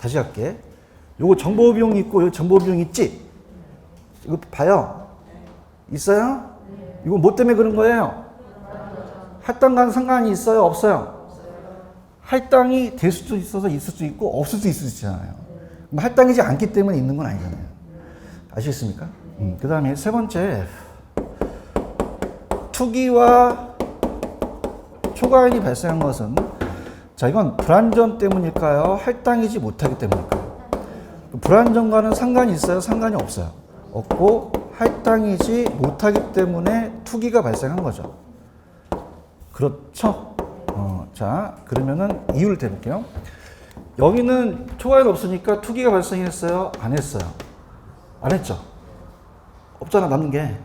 다시 할게. 요거 정보 비용이 있고 여기 정보 비용이 있지? 이거 봐요. 있어요? 이거 뭐 때문에 그런 거예요? 할당과는 상관이 있어요? 없어요? 할당이 될 수도 있어서 있을 수 있고 없을 수 있을 수 있잖아요. 할당이지 않기 때문에 있는 건 아니잖아요. 아시겠습니까? 그 다음에 세 번째 투기와 초과이익이 발생한 것은 자 이건 불안전 때문일까요? 할당이지 못하기 때문일까요? 불안전과는 상관이 있어요? 상관이 없어요? 없고 할당이지 못하기 때문에 투기가 발생한 거죠. 그렇죠? 자 그러면은 이유를 대볼게요. 여기는 초과이익 없으니까 투기가 발생했어요? 안 했어요? 안 했죠? 없잖아 남는 게.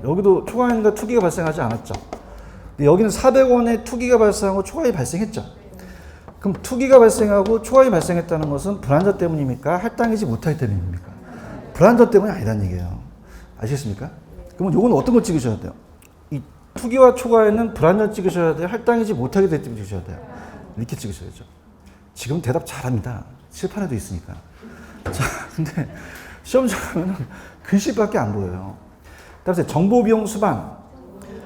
여기도 초과이익과 투기가 발생하지 않았죠? 근데 여기는 400원에 투기가 발생하고 초과이익이 발생했죠? 그럼 투기가 발생하고 초과이익이 발생했다는 것은 불안전 때문입니까? 할당이지 못하기 때문입니까? 불안전 때문이 아니라는 얘기예요. 아시겠습니까? 그러면 요건 어떤 걸 찍으셔야 돼요? 이 투기와 초과이익은 불안전 찍으셔야 돼요? 할당이지 못하기 때문에 찍으셔야 돼요? 이렇게 찍으셔야죠. 지금 대답 잘합니다. 칠판에도 있으니까. 자, 근데 시험장 가면은 글씨밖에 안 보여요. 따라서 정보비용 수반.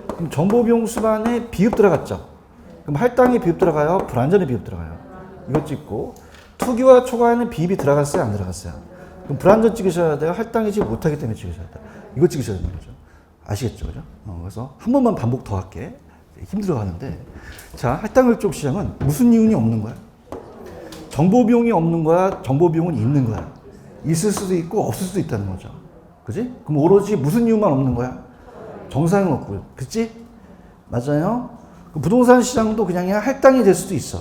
그럼 정보비용 수반에 비읍 들어갔죠? 그럼 할당에 비읍 들어가요? 불안전에 비읍 들어가요? 이거 찍고 투기와 초과에는 비입이 들어갔어요? 안 들어갔어요? 그럼 불안전 찍으셔야 돼요? 할당이지 못하기 때문에 찍으셔야 돼요? 이거 찍으셔야 되는 거죠. 아시겠죠? 그죠? 그래서 한 번만 반복 더 할게. 힘들어 하는데. 자, 할당율적 시장은 무슨 이윤이 없는 거야? 정보 비용이 없는 거야? 정보 비용은 있는 거야? 있을 수도 있고 없을 수도 있다는 거죠. 그지? 그럼 오로지 무슨 이유만 없는 거야? 정상은 없고요. 그치? 맞아요? 부동산 시장도 그냥 할당이 될 수도 있어.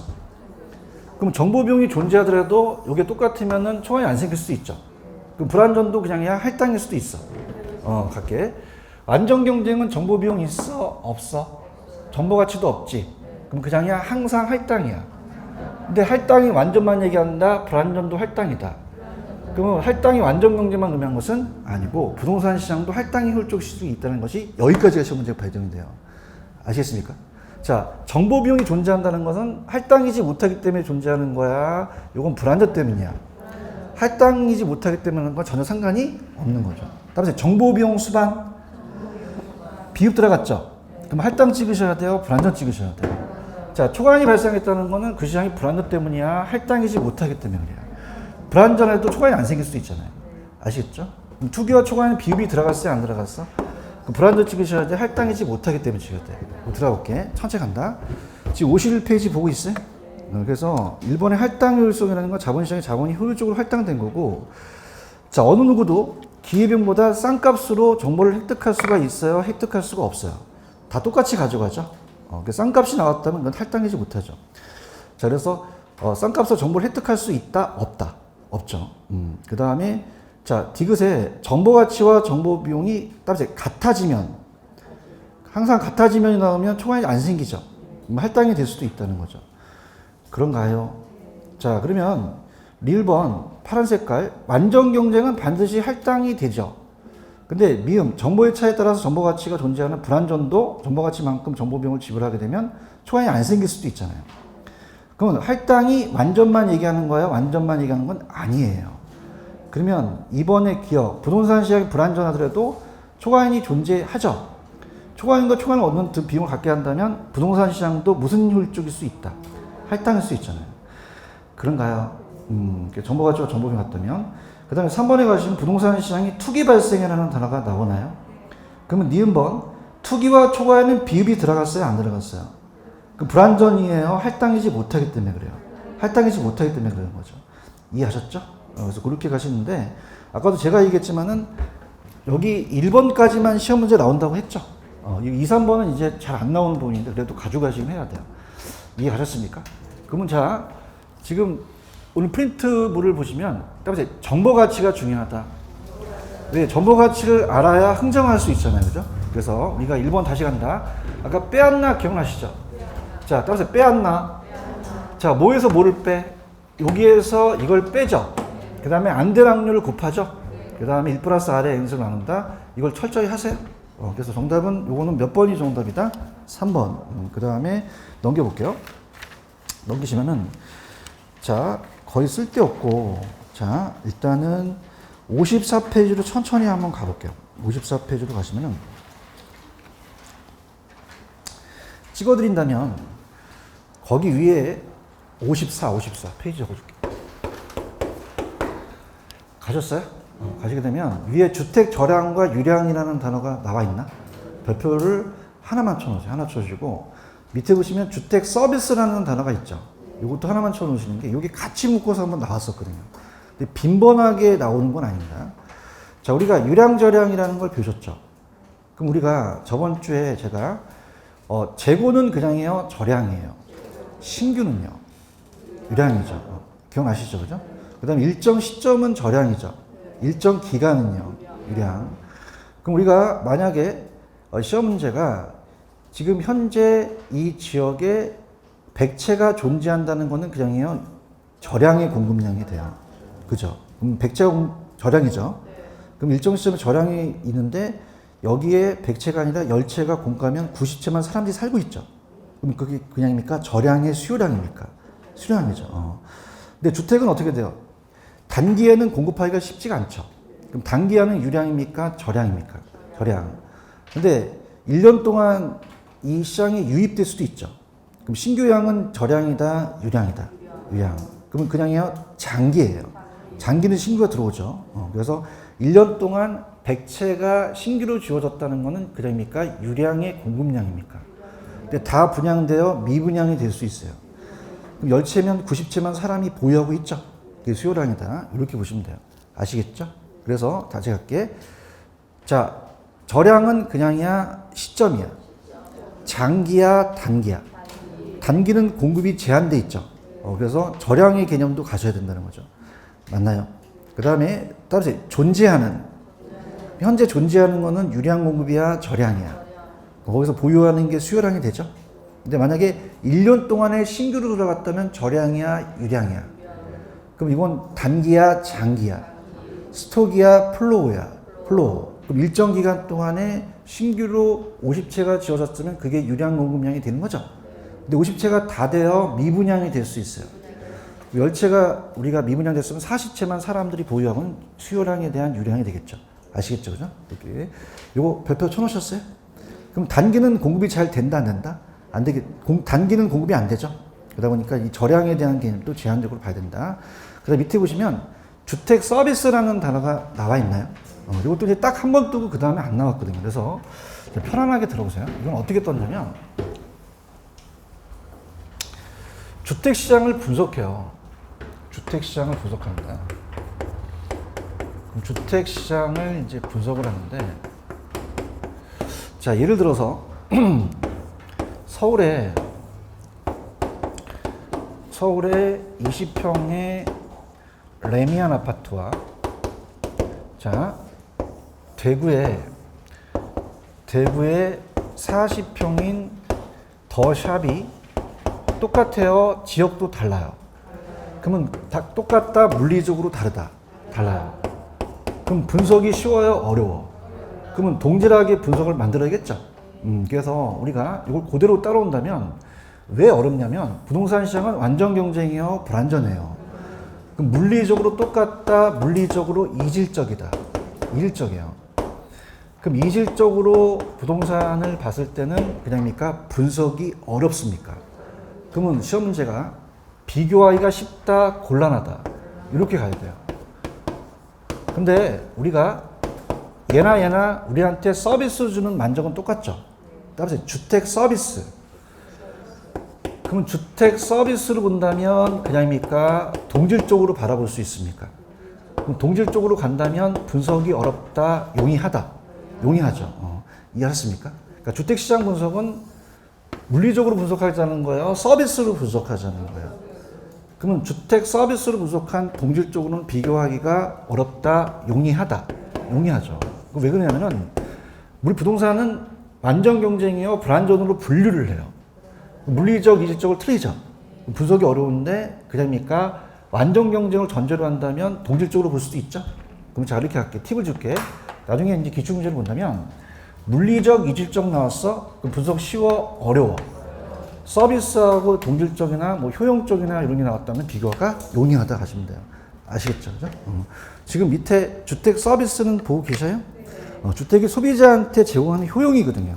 그럼 정보 비용이 존재하더라도 이게 똑같으면은 초과이익이 안 생길 수도 있죠. 그럼 불안전도 그냥 할당일 수도 있어. 갈게. 완전 경쟁은 정보 비용 있어? 없어? 정보 가치도 없지. 그럼 그냥 항상 할당이야. 근데 할당이 완전만 얘기한다. 불안전도 할당이다. 그러면 할당이 완전 경제만 의미한 것은 아니고 부동산 시장도 할당이 효율적 시장이 있다는 것이 여기까지가 시험 문제가 발견이 돼요. 아시겠습니까? 자, 정보 비용이 존재한다는 것은 할당이지 못하기 때문에 존재하는 거야. 이건 불안전 때문이야. 할당이지 못하기 때문에 건 전혀 상관이 없는 거죠. 따라서 정보 비용 수반 비읍 들어갔죠? 그럼 할당 찍으셔야 돼요? 불안전 찍으셔야 돼요? 자, 초과이익이 발생했다는 거는 그 시장이 불안전 때문이야? 할당이지 못하기 때문에 그래요. 불안전에도 초과이익이 안 생길 수도 있잖아요. 아시겠죠? 그럼 투기와 초과이익 비읍이 들어갔어요? 안 들어갔어? 불안전 찍으셔야 돼? 할당이지 못하기 때문에 찍어야 돼. 들어볼게. 천천히 간다. 지금 51페이지 보고 있어요? 그래서 1번의 할당 효율성이라는 건 자본시장의 자본이 효율적으로 할당된 거고, 자, 어느 누구도 기회비용보다 싼 값으로 정보를 획득할 수가 있어요? 획득할 수가 없어요? 다 똑같이 가져가죠? 싼 값이 나왔다면 그건 할당이지 못하죠. 자, 그래서 싼 값으로 정보를 획득할 수 있다? 없다? 없죠. 그 다음에 자, 디귿에 정보 가치와 정보 비용이 따라서 같아지면, 항상 같아지면이 나오면 초과이익이 안 생기죠. 할당이 될 수도 있다는 거죠. 그런가요? 자, 그러면 1번 파란 색깔 완전 경쟁은 반드시 할당이 되죠. 근데 미음 정보의 차에 따라서 정보 가치가 존재하는 불안전도 정보 가치만큼 정보 비용을 지불하게 되면 초과이익이 안 생길 수도 있잖아요. 그러면 할당이 완전만 얘기하는 거예요? 완전만 얘기하는 건 아니에요. 그러면 이번에 기업, 부동산 시장이 불안전하더라도 초과이익이 존재하죠. 초과이익과 초과이익을 얻는 비용을 갖게 한다면 부동산 시장도 무슨 효율적일 수 있다. 할당일 수 있잖아요. 그런가요? 정보 가치와 정보 비용 같다면. 그 다음에 3번에 가시면 부동산 시장이 투기 발생이라는 단어가 나오나요? 그러면 니은번 투기와 초과이익은 비읍이 들어갔어요? 안 들어갔어요? 그 불안전이에요? 할당이지 못하기 때문에 그래요. 할당이지 못하기 때문에 그러는 거죠. 이해하셨죠? 그래서 그렇게 가시는데 아까도 제가 얘기했지만은 여기 1번까지만 시험 문제 나온다고 했죠. 2, 3번은 이제 잘 안 나오는 부분인데 그래도 가져가시긴 해야 돼요. 이해가셨습니까? 그러면 자, 지금 오늘 프린트물을 보시면 따라서 정보 가치가 중요하다. 왜? 정보 가치를 알아야 흥정할 수 있잖아요. 그죠? 그래서 우리가 1번 다시 간다. 아까 빼앗나 기억나시죠? 자, 따라서 빼앗나. 자, 뭐에서 뭐를 빼? 여기에서 이걸 빼죠. 그 다음에 안 될 확률을 곱하죠. 그 다음에 1 플러스 R의 n승을 나눈다. 이걸 철저히 하세요. 그래서 정답은 요거는 몇 번이 정답이다? 3번. 그 다음에 넘겨볼게요. 넘기시면은 자, 거의 쓸데없고 자, 일단은 54페이지로 천천히 한번 가볼게요. 54페이지로 가시면은 찍어드린다면 거기 위에 54 페이지 적어줄게요. 가셨어요? 가시게 되면 위에 주택 절약과 유량이라는 단어가 나와 있나? 별표를 하나만 쳐놓으세요. 하나 쳐주시고 밑에 보시면 주택 서비스라는 단어가 있죠. 이것도 하나만 쳐놓으시는 게 여기 같이 묶어서 한번 나왔었거든요. 근데 빈번하게 나오는 건 아닙니다. 자, 우리가 유량절약이라는 걸 배우셨죠. 그럼 우리가 저번 주에 제가 재고는 그냥이에요, 절량이에요. 신규는요, 유량이죠. 기억나시죠, 그죠? 그 다음에 일정 시점은 절량이죠. 일정 기간은요, 유량. 그럼 우리가 만약에 시험 문제가 지금 현재 이 지역에 백채가 존재한다는 것은 그냥이에요, 절량의 공급량이 돼요. 그죠? 그럼 백채가 절량이죠. 그럼 일정 시점에 절량이 있는데 여기에 백채가 아니라 열채가 공가면 90채만 사람들이 살고 있죠. 그럼 그게 그냥입니까? 절량의 수요량입니까? 수량이죠. 근데 주택은 어떻게 돼요? 단기에는 공급하기가 쉽지가 않죠. 그럼 단기에는 유량입니까? 절량입니까? 절량. 근데 1년 동안 이 시장에 유입될 수도 있죠. 그럼 신규량은 절량이다, 유량이다. 유량. 그러면 그냥이요, 장기예요. 장기는 신규가 들어오죠. 그래서 1년 동안 백채가 신규로 지어졌다는 것은 그냥입니까? 유량의 공급량입니까? 근데 다 분양되어 미분양이 될 수 있어요. 그럼 열채면 90채만 사람이 보유하고 있죠. 그게 수요량이다. 이렇게 보시면 돼요. 아시겠죠? 그래서 다시 갈게. 자, 절량은 그냥이야, 시점이야. 장기야, 단기야. 단기는 공급이 제한돼 있죠. 그래서 절량의 개념도 가져야 된다는 거죠. 맞나요? 그 다음에 따라서 존재하는, 현재 존재하는 거는 유량 공급이야, 절량이야. 거기서 보유하는 게 수요량이 되죠. 근데 만약에 1년 동안에 신규로 들어갔다면 절량이야, 유량이야. 그럼 이건 단기야, 장기야. 스톡이야, 플로우야. 플로우. 그럼 일정 기간 동안에 신규로 50채가 지어졌으면 그게 유량 공급량이 되는 거죠. 근데 50채가 다 되어 미분양이 될 수 있어요. 10채가 우리가 미분양 됐으면 40채만 사람들이 보유하면 수요량에 대한 유량이 되겠죠. 아시겠죠? 그죠? 이렇게. 요거 별표 쳐놓으셨어요? 그럼 단기는 공급이 잘 된다, 안 된다? 안 되게, 단기는 공급이 안 되죠. 그러다 보니까 이 절량에 대한 개념도 제한적으로 봐야 된다. 그 다음 밑에 보시면 주택 서비스라는 단어가 나와 있나요? 이것도 이제 딱 한 번 뜨고 그 다음에 안 나왔거든요. 그래서 편안하게 들어보세요. 이건 어떻게 떴냐면 주택시장을 분석해요. 주택시장을 분석합니다. 그럼 주택시장을 이제 분석을 하는데, 자, 예를 들어서 서울에 20평의 레미안 아파트와 자, 대구에 40평인 더샵이 똑같아요? 지역도 달라요? 그러면 다 똑같다, 물리적으로 다르다? 달라요. 그럼 분석이 쉬워요? 어려워? 그러면 동일하게 분석을 만들어야겠죠? 그래서 우리가 이걸 그대로 따라온다면 왜 어렵냐면 부동산 시장은 완전 경쟁이요, 불안전해요. 그럼 물리적으로 똑같다, 물리적으로 이질적이다. 이질적이에요. 그럼 이질적으로 부동산을 봤을 때는 그냥입니까? 분석이 어렵습니까? 그러면 시험 문제가 비교하기가 쉽다, 곤란하다. 이렇게 가야 돼요. 근데 우리가 얘나 우리한테 서비스 주는 만족은 똑같죠. 따라서 주택 서비스. 그러면 주택 서비스로 본다면 그냥입니까? 동질적으로 바라볼 수 있습니까? 그럼 동질 쪽으로 간다면 분석이 어렵다, 용이하다. 용이하죠. 이해하셨습니까? 그러니까 주택시장 분석은 물리적으로 분석하자는 거예요? 서비스로 분석하자는 거예요? 그러면 주택 서비스로 분석한 동질 쪽으로는 비교하기가 어렵다, 용이하다. 용이하죠. 왜 그러냐면은 우리 부동산은 완전 경쟁이요, 불완전으로 분류를 해요. 물리적, 이질적을 틀리죠. 분석이 어려운데 그냥입니까? 완전 경쟁을 전제로 한다면 동질적으로 볼 수도 있죠. 그럼 자 이렇게 할게. 팁을 줄게. 나중에 이제 기출 문제를 본다면 물리적, 이질적 나왔어. 그럼 분석 쉬워, 어려워. 서비스하고 동질적이나 뭐 효용적이나 이런 게 나왔다면 비교가 용이하다 하시면 돼요. 아시겠죠? 그죠? 지금 밑에 주택 서비스는 보고 계셔요? 주택이 소비자한테 제공하는 효용이거든요.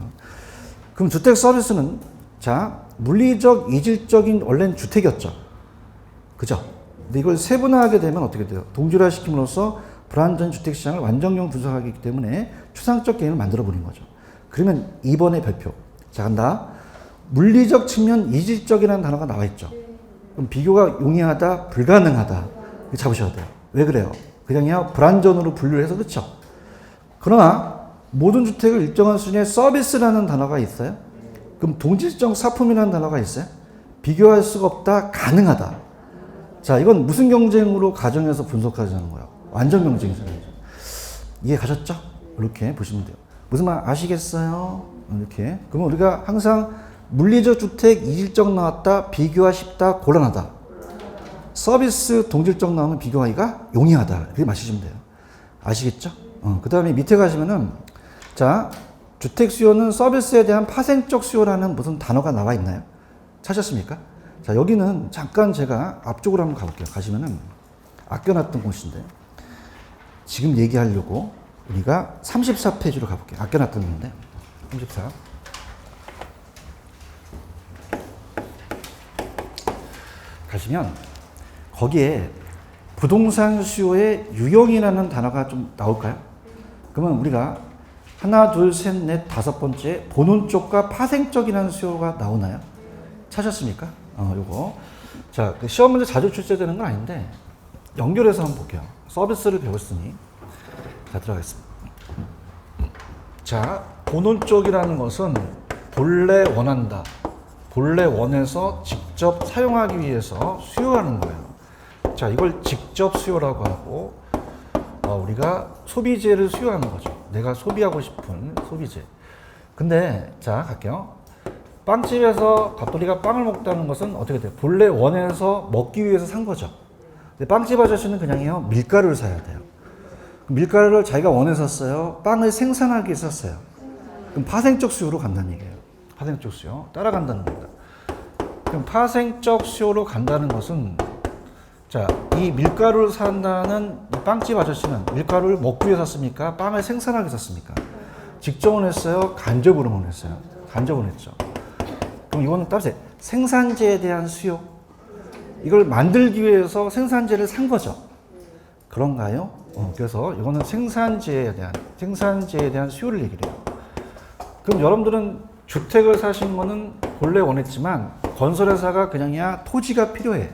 그럼 주택 서비스는 자 물리적, 이질적인 원래는 주택이었죠. 그죠? 근데 이걸 세분화하게 되면 어떻게 돼요? 동질화 시킴으로써 불완전 주택 시장을 완전형 분석하기 때문에 추상적 개념을 만들어 버린 거죠. 그러면 2번의 별표. 자, 간다. 물리적 측면, 이질적이라는 단어가 나와 있죠. 그럼 비교가 용이하다, 불가능하다. 이거 잡으셔야 돼요. 왜 그래요? 그냥요, 불완전으로 분류를 해서 그렇죠. 그러나 모든 주택을 일정한 수준의 서비스라는 단어가 있어요. 그럼 동질적 사품이라는 단어가 있어요. 비교할 수가 없다, 가능하다. 자, 이건 무슨 경쟁으로 가정해서 분석하자는 거예요? 완전 경쟁이잖아요. 이해 가셨죠? 이렇게 보시면 돼요. 무슨 말 아시겠어요? 이렇게. 그러면 우리가 항상 물리적 주택, 이질적 나왔다, 비교가 쉽다, 곤란하다. 서비스, 동질적 나오면 비교하기가 용이하다. 이렇게 마시면 돼요. 아시겠죠? 그 다음에 밑에 가시면은, 자, 주택 수요는 서비스에 대한 파생적 수요라는 무슨 단어가 나와 있나요? 찾았습니까? 자, 여기는 잠깐 제가 앞쪽으로 한번 가볼게요. 가시면은, 아껴놨던 곳인데, 지금 얘기하려고 우리가 34페이지로 가볼게요. 아껴놨던 건데, 34. 가시면, 거기에 부동산 수요의 유형이라는 단어가 좀 나올까요? 그러면 우리가 하나, 둘, 셋, 넷, 다섯 번째 보는 쪽과 파생적이라는 수요가 나오나요? 찾았습니까? 요거. 자, 그 시험 문제 자주 출제되는 건 아닌데 연결해서 한번 볼게요. 서비스를 배웠으니. 자, 들어가겠습니다. 자, 보는 쪽이라는 것은 본래 원한다. 본래 원해서 직접 사용하기 위해서 수요하는 거예요. 자, 이걸 직접 수요라고 하고 우리가 소비재를 수요하는 거죠. 내가 소비하고 싶은 소비재. 근데 자, 갈게요. 빵집에서 갑돌이가 빵을 먹다는 것은 어떻게 돼요? 본래 원해서 먹기 위해서 산 거죠. 근데 빵집 아저씨는 그냥요, 밀가루를 사야 돼요. 밀가루를 자기가 원해서 샀어요. 빵을 생산하기 위해서 샀어요. 그럼 파생적 수요로 간다는 얘기예요. 파생적 수요. 따라간다는 겁니다. 그럼 파생적 수요로 간다는 것은 자, 이 밀가루를 산다는 이 빵집 아저씨는 밀가루를 먹기 위해 샀습니까? 빵을 생산하기 위해 샀습니까? 직접은 했어요? 간접으로만 했어요? 간접은 했죠. 그럼 이거는 따르세요. 생산재에 대한 수요. 이걸 만들기 위해서 생산재를 산 거죠. 그런가요? 그래서 이거는 생산재에 대한 수요를 얘기를 해요. 그럼 여러분들은 주택을 사신 거는 본래 원했지만 건설회사가 그냥이야 토지가 필요해.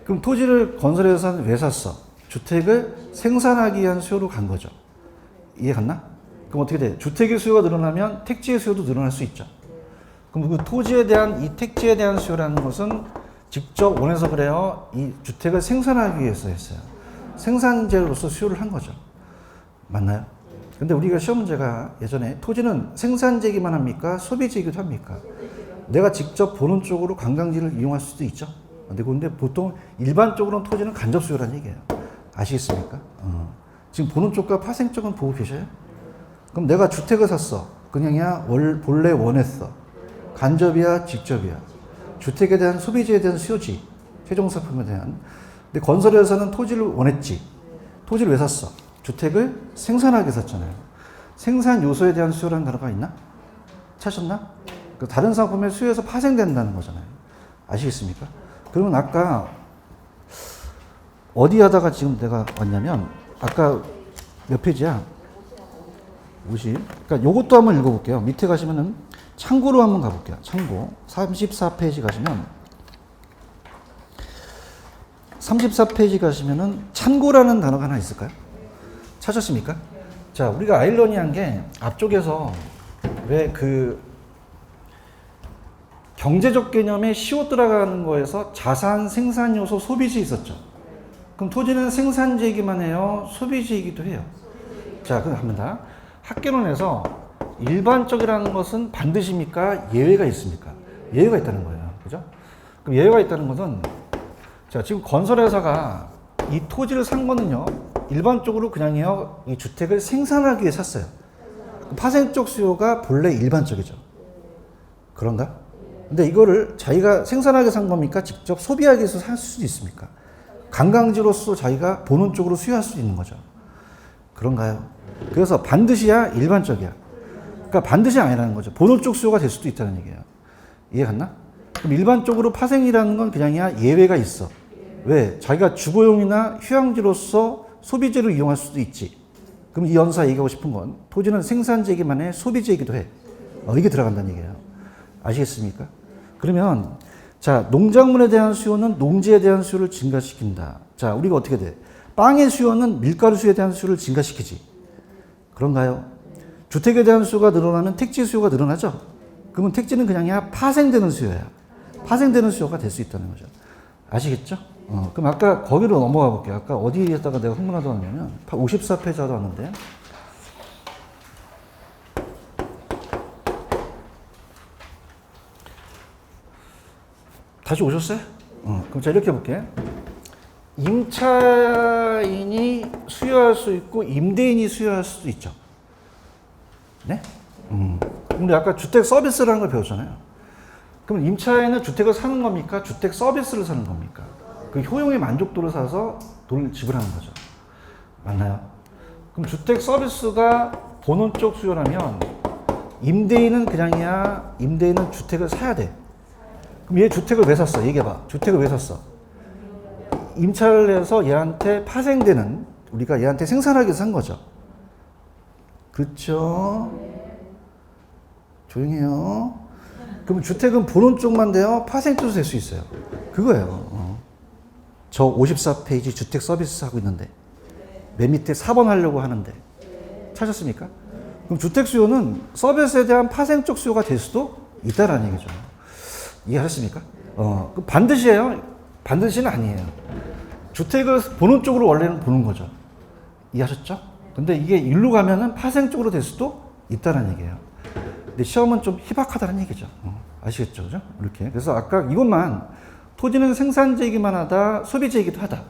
그럼 토지를 건설회사는 왜 샀어? 주택을 생산하기 위한 수요로 간 거죠. 이해 갔나? 그럼 어떻게 돼? 주택의 수요가 늘어나면 택지의 수요도 늘어날 수 있죠. 그럼 그 토지에 대한 이 택지에 대한 수요라는 것은 직접 원해서 그래요. 이 주택을 생산하기 위해서 했어요. 생산재로서 수요를 한 거죠. 맞나요? 근데 우리가 시험 문제가 예전에 토지는 생산재이기만 합니까? 소비재이기도 합니까? 내가 직접 보는 쪽으로 관광지를 이용할 수도 있죠. 근데 보통 일반적으로는 토지는 간접 수요라는 얘기예요. 아시겠습니까? 지금 보는 쪽과 파생 쪽은 보고 계셔요? 그럼 내가 주택을 샀어. 그냥이야 본래 원했어. 간접이야, 직접이야. 주택에 대한 소비재에 대한 수요지. 최종사품에 대한. 근데 건설회사는 토지를 원했지. 토지를 왜 샀어? 주택을 생산하기 위해 샀잖아요. 생산 요소에 대한 수요라는 단어가 있나? 찾으셨나? 다른 상품의 수요에서 파생된다는 거잖아요. 아시겠습니까? 그러면 아까 어디 하다가 지금 내가 왔냐면 아까 몇 페이지야? 50. 그러니까 요것도 한번 읽어볼게요. 밑에 가시면은 참고로 한번 가볼게요. 참고. 34페이지 가시면 34페이지 가시면은 참고라는 단어가 하나 있을까요? 찾았습니까? 자, 우리가 아이러니한 게 앞쪽에서 왜 그 경제적 개념에 시옷 들어가는 거에서 자산, 생산 요소, 소비지 있었죠. 그럼 토지는 생산지이기만 해요? 소비지이기도 해요? 자, 그럼 합니다. 학개론에서 일반적이라는 것은 반드시입니까? 예외가 있습니까? 예외가 있다는 거예요. 그죠? 그럼 예외가 있다는 것은 자, 지금 건설회사가 이 토지를 산 거는요, 일반적으로 그냥요, 이 주택을 생산하기 위해 샀어요. 파생적 수요가 본래 일반적이죠. 그런가? 근데 이거를 자기가 생산하게 산 겁니까? 직접 소비하기 위해서 살 수도 있습니까? 관광지로서 자기가 본원적으로 수요할 수 있는 거죠. 그런가요? 그래서 반드시야 일반적이야. 그러니까 반드시 아니라는 거죠. 본원적 수요가 될 수도 있다는 얘기예요. 이해 갔나? 그럼 일반적으로 파생이라는 건 그냥이야 예외가 있어. 왜? 자기가 주거용이나 휴양지로서 소비재로 이용할 수도 있지. 그럼 이 연사 얘기하고 싶은 건 토지는 생산지이기만 해 소비재이기도 해. 이게 들어간다는 얘기예요. 아시겠습니까? 그러면 자, 농작물에 대한 수요는 농지에 대한 수요를 증가시킨다. 자, 우리가 어떻게 돼? 빵의 수요는 밀가루 수요에 대한 수요를 증가시키지. 그런가요? 주택에 대한 수요가 늘어나면 택지 수요가 늘어나죠? 그러면 택지는 그냥이야 파생되는 수요야. 파생되는 수요가 될 수 있다는 거죠. 아시겠죠? 그럼 아까 거기로 넘어가 볼게요. 아까 어디에다가 내가 흥분하다 왔냐면 54페이지 하다 왔는데 다시 오셨어요? 그럼 자, 이렇게 볼게. 임차인이 수요할 수 있고 임대인이 수요할 수도 있죠. 네? 우리 아까 주택 서비스라는 걸 배웠잖아요. 그럼 임차인은 주택을 사는 겁니까? 주택 서비스를 사는 겁니까? 그 효용의 만족도를 사서 돈을 지불하는 거죠. 맞나요? 그럼 주택 서비스가 본원적 수요라면 임대인은 그냥이야 임대인은 주택을 사야 돼. 그럼 얘 주택을 왜 샀어? 얘기해봐. 주택을 왜 샀어? 임차를 해서 얘한테 파생되는, 우리가 얘한테 생산하기 위해서 산 거죠. 그렇죠? 조용해요. 그럼 주택은 본원 쪽만 돼요? 파생돼도 될 수 있어요. 그거예요. 저 54페이지 주택 서비스 하고 있는데 맨 밑에 4번 하려고 하는데 찾았습니까? 그럼 주택 수요는 서비스에 대한 파생적 수요가 될 수도 있다라는 얘기죠. 이해하셨습니까? 그 반드시예요? 반드시는 아니에요. 주택을 본원 쪽으로 원래는 보는 거죠. 이해하셨죠? 근데 이게 일로 가면은 파생적으로 될 수도 있다는 얘기예요. 근데 시험은 좀 희박하다는 얘기죠. 아시겠죠? 그죠? 이렇게. 그래서 아까 이것만 토지는 생산지이기만 하다, 소비지이기도 하다.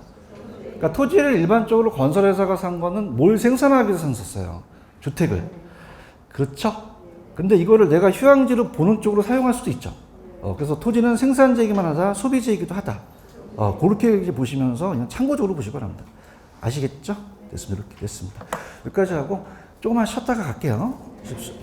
그러니까 토지를 일반적으로 건설회사가 산 거는 뭘 생산하기 위해서 샀어요? 주택을. 그렇죠? 근데 이거를 내가 휴양지로 보는 쪽으로 사용할 수도 있죠. 그래서 토지는 생산지이기만 하다, 소비지이기도 하다. 그렇게 이제 보시면서 그냥 참고적으로 보시기 바랍니다. 아시겠죠? 됐습니다. 이렇게 됐습니다. 여기까지 하고 조금만 쉬었다가 갈게요. 쉽시오.